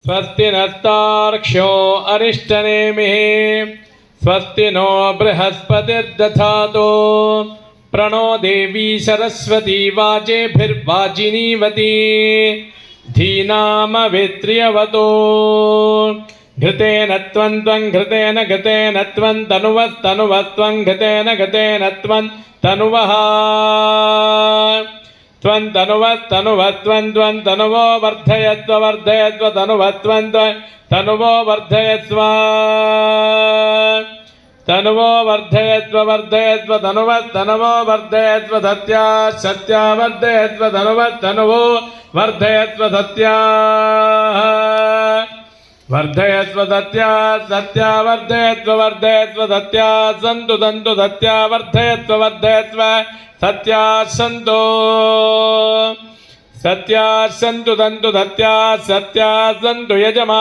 स्वस्ति नस्तार्क्ष्यो अरिष्टनेमिः स्वस्ति नो बृहस्पतिर्दधातु प्रणो देवी सरस्वती वाजेभिर्वाजिनीवती धीनामवित्र्यवतो घृतेन त्वं घृतेन घृतेन त्वं तनुवस्तनुवस्त्वं घृतेन घृतेन त्वं तनुवः त्वं तनुवस्तनुवस्त्वं त्वं तनुवो वर्धयस्व वर्धयस्व तनुवस्त्वं तनुवो वर्धयस्व तनुवो वर्धयस्व वर्धयस्व तनुवस्तनुवो वर्धयस्व सत्या सत्या वर्धयस्व तनुवस्तनुवो वर्धयस्व सत्या वर्धयस्व सत्या सत्या वर्धयस्व वर्धयस्व सत्या सन्तु सन्तु सत्या वर्धयस्व वर्धयस्व सत्या सन्तु सत्या सन्तु सन्तु सत्या सत्या सन्तु यजमा